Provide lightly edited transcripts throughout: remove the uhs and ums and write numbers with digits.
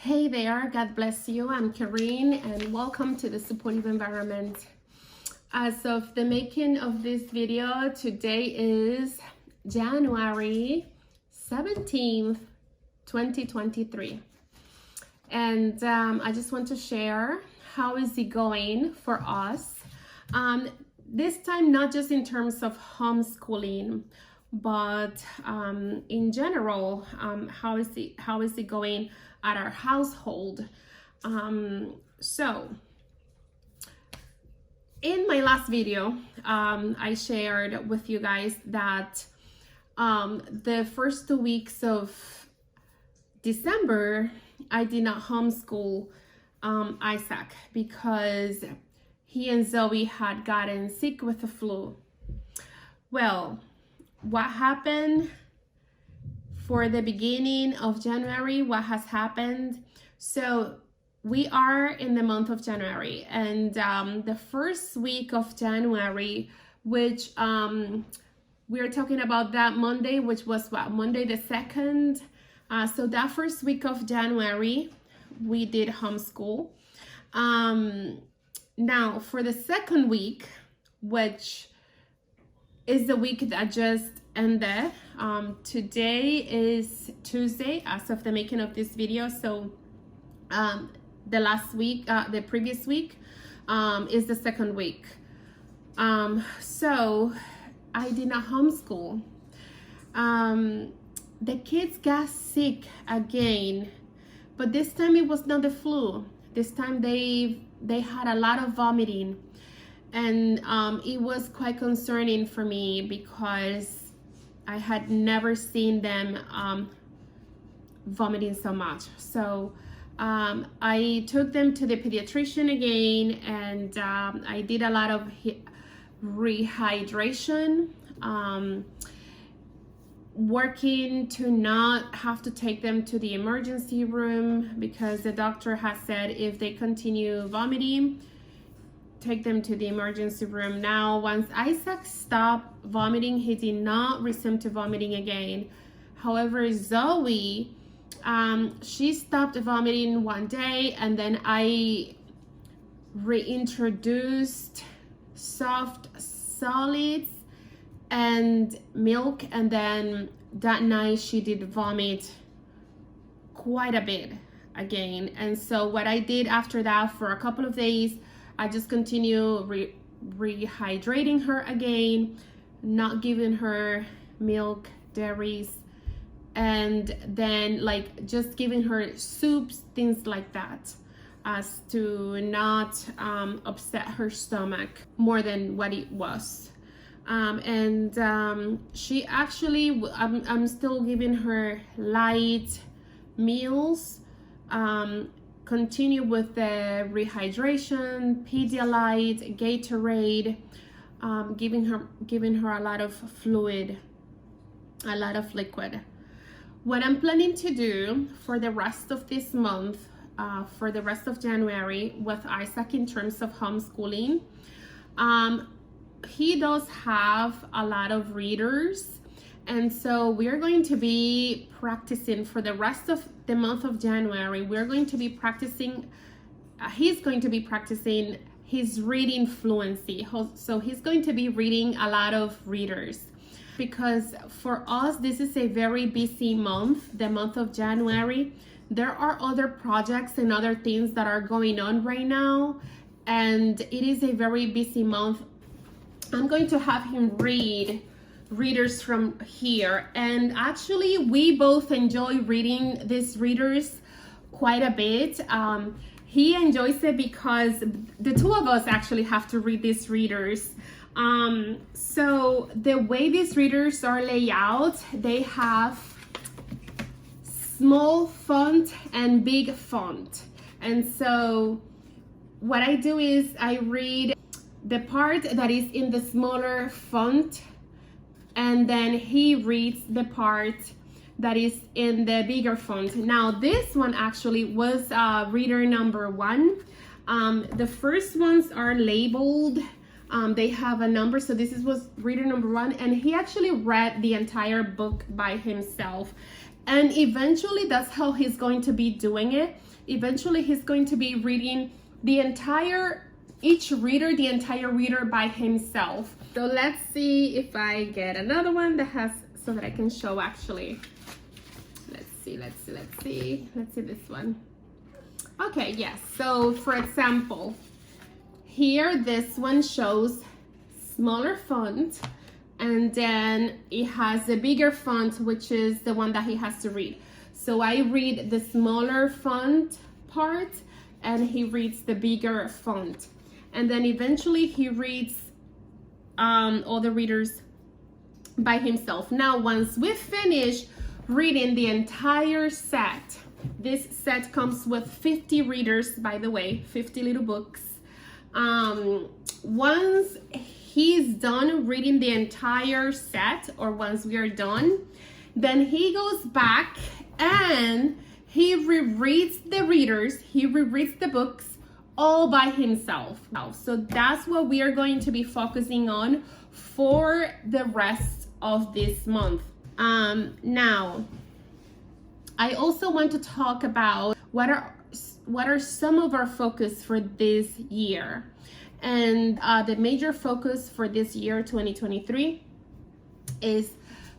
Hey there, God bless you. I'm Karine and welcome to the Supportive Environment. As of the making of this video, today is January 17th, 2023. And I just want to share how is it going for us. This time, not just in terms of homeschooling, but in general, how is it going at our household? So in my last video, I shared with you guys that the first 2 weeks of December, I did not homeschool Isaac because he and Zoe had gotten sick with the flu. Well, what happened for the beginning of January, what has happened? So we are in the month of January, and the first week of January, which we're talking about that Monday, which was what, Monday the 2nd. So that first week of January, we did homeschool. Now for the second week, which is the week that just ended. Today is Tuesday as of the making of this video. So the last week, the previous week is the second week. So I did not homeschool. The kids got sick again, but this time it was not the flu. This time they had a lot of vomiting, and it was quite concerning for me because I had never seen them vomiting so much. So I took them to the pediatrician again, and I did a lot of rehydration, working to not have to take them to the emergency room because the doctor has said if they continue vomiting, take them to the emergency room. Now, once Isaac stopped vomiting, he did not resume to vomiting again. However, Zoe, she stopped vomiting one day, and then I reintroduced soft solids and milk, and then that night she did vomit quite a bit again. And so what I did after that for a couple of days, I just continue rehydrating her again, not giving her milk, dairies, and then like just giving her soups, things like that, as to not upset her stomach more than what it was. She actually, I'm still giving her light meals, continue with the rehydration, Pedialyte, Gatorade, giving her a lot of fluid, a lot of liquid. What I'm planning to do for the rest of this month, for the rest of January with Isaac in terms of homeschooling, he does have a lot of readers, and so we're going to be practicing for the rest of the month of January. We're going to be practicing, he's going to be practicing his reading fluency. So he's going to be reading a lot of readers, because for us, this is a very busy month, the month of January. There are other projects and other things that are going on right now, and it is a very busy month. I'm going to have him read readers from here, and actually we both enjoy reading these readers quite a bit. He enjoys it because the two of us actually have to read these readers. So the way these readers are laid out, they have small font and big font, and so what I do is I read the part that is in the smaller font, and then he reads the part that is in the bigger font. Now this one actually was reader number 1. The first ones are labeled, they have a number, so this was reader number 1, and he actually read the entire book by himself. And eventually that's how he's going to be doing it. Eventually he's going to be reading the entire reader by himself. So let's see if I get another one that has, so that I can show actually. Let's see this one. Okay, yes. So for example, here this one shows smaller font, and then it has a bigger font, which is the one that he has to read. So I read the smaller font part and he reads the bigger font. And then eventually he reads all the readers by himself. Now, once we finish reading the entire set, this set comes with 50 readers, by the way, 50 little books. Once he's done reading the entire set, or once we are done, then he goes back and he rereads the readers, he rereads the books all by himself. So that's what we are going to be focusing on for the rest of this month. Now, I also want to talk about what are some of our focus for this year. And the major focus for this year, 2023, is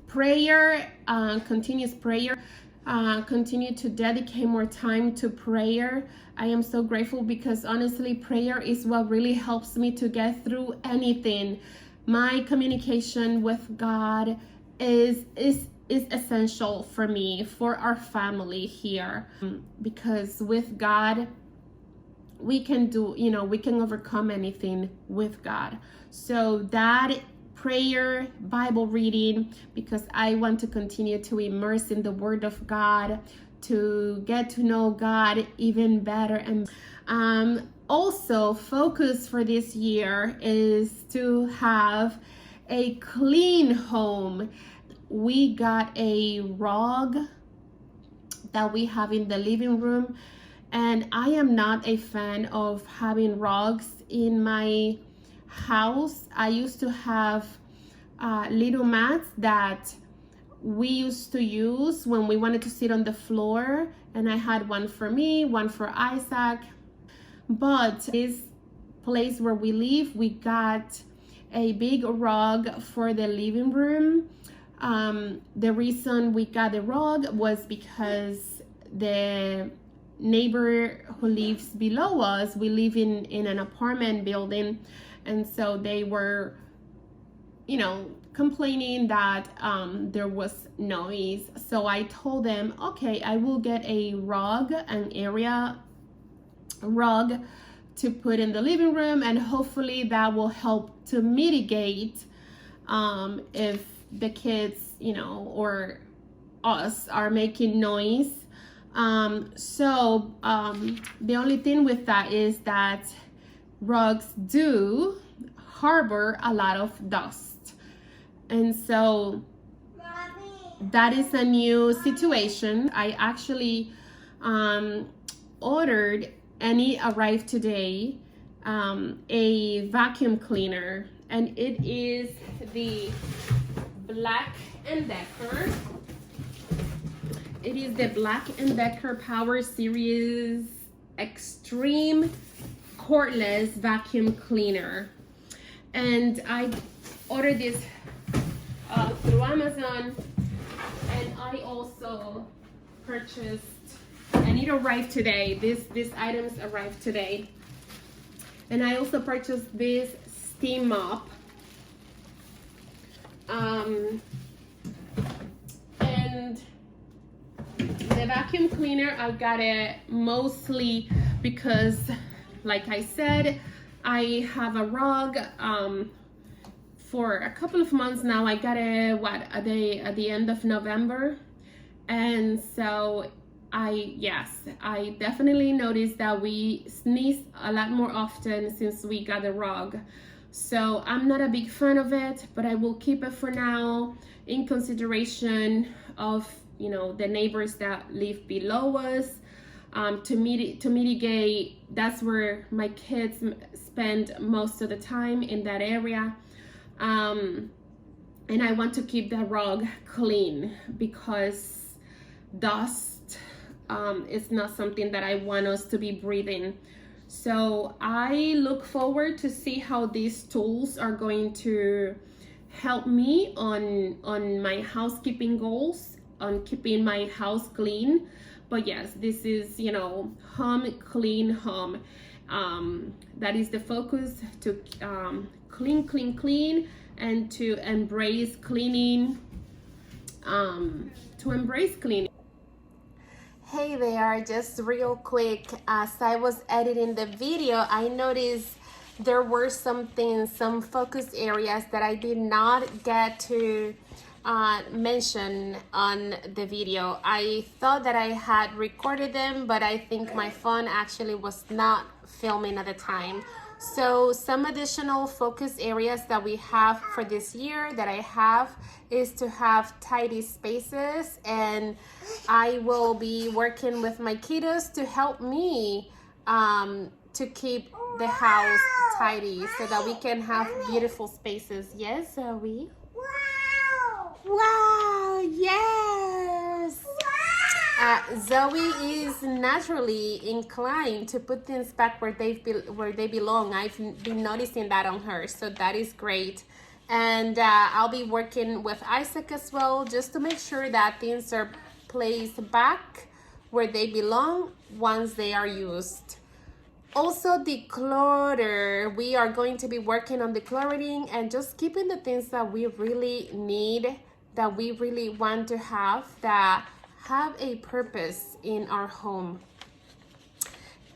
prayer, continuous prayer. Continue to dedicate more time to prayer. I am so grateful because honestly, prayer is what really helps me to get through anything. My communication with God is essential for me, for our family here, because with God, we can do, we can overcome anything with God. So that prayer, Bible reading, because I want to continue to immerse in the Word of God, to get to know God even better. And also focus for this year is to have a clean home. We got a rug that we have in the living room, and I am not a fan of having rugs in my house. I used to have little mats that we used to use when we wanted to sit on the floor, and I had one for me, one for Isaac. But this place where we live, we got a big rug for the living room. The reason we got the rug was because the neighbor who lives below us, we live in an apartment building, and so they were complaining that there was noise. So I told them, okay, I will get a rug, an area rug to put in the living room, and hopefully that will help to mitigate if the kids or us are making noise. So the only thing with that is that rugs do harbor a lot of dust, and so that is a new situation. I actually ordered, and it arrived today, a vacuum cleaner, and it is the Black & Decker. It is the Black & Decker Power Series Extreme Cordless Vacuum Cleaner. And I ordered this through Amazon, and I also purchased, and it arrived today. These items arrived today. And I also purchased this steam mop. And the vacuum cleaner, I got it mostly because, like I said, I have a rug for a couple of months now. I got it at the end of November, and so I definitely noticed that we sneeze a lot more often since we got the rug. So I'm not a big fan of it, but I will keep it for now in consideration of the neighbors that live below us, to mitigate. That's where my kids spend most of the time, in that area, and I want to keep that rug clean because dust is not something that I want us to be breathing. So I look forward to see how these tools are going to help me on my housekeeping goals, on keeping my house clean. But yes, this is, you know, home, clean home. That is the focus, to clean, and to embrace cleaning. Hey there, just real quick, as I was editing the video, I noticed there were some focus areas that I did not get to mention on the video. I thought that I had recorded them, but I think my phone actually was not filming at the time. So some additional focus areas that we have for this year that I have is to have tidy spaces, and I will be working with my kiddos to help me to keep the house tidy so that we can have beautiful spaces. Yes, Zoe? Wow, yes. Zoe is naturally inclined to put things back where they belong. I've been noticing that on her, so that is great. And I'll be working with Isaac as well, just to make sure that things are placed back where they belong once they are used. Also, declutter. We are going to be working on decluttering and just keeping the things that we really need, that we really want to have, that have a purpose in our home.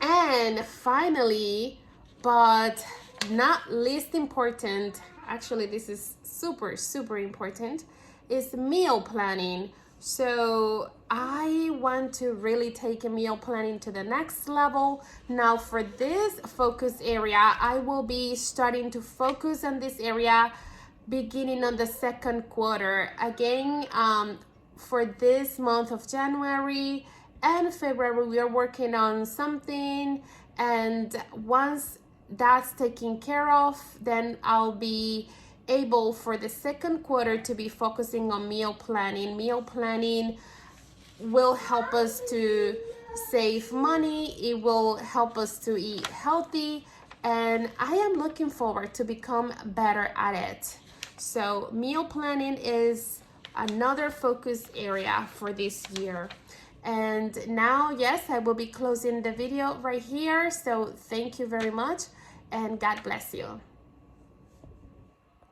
And finally, but not least important, actually this is super important, is meal planning. So I want to really take a meal planning to the next level. Now for this focus area, I will be starting to focus on this area beginning on the second quarter. Again, for this month of January and February, we are working on something, and once that's taken care of, then I'll be able for the second quarter to be focusing on meal planning. Meal planning will help us to save money, it will help us to eat healthy, and I am looking forward to become better at it. So meal planning is another focus area for this year. And now, yes, I will be closing the video right here. So thank you very much, and God bless you.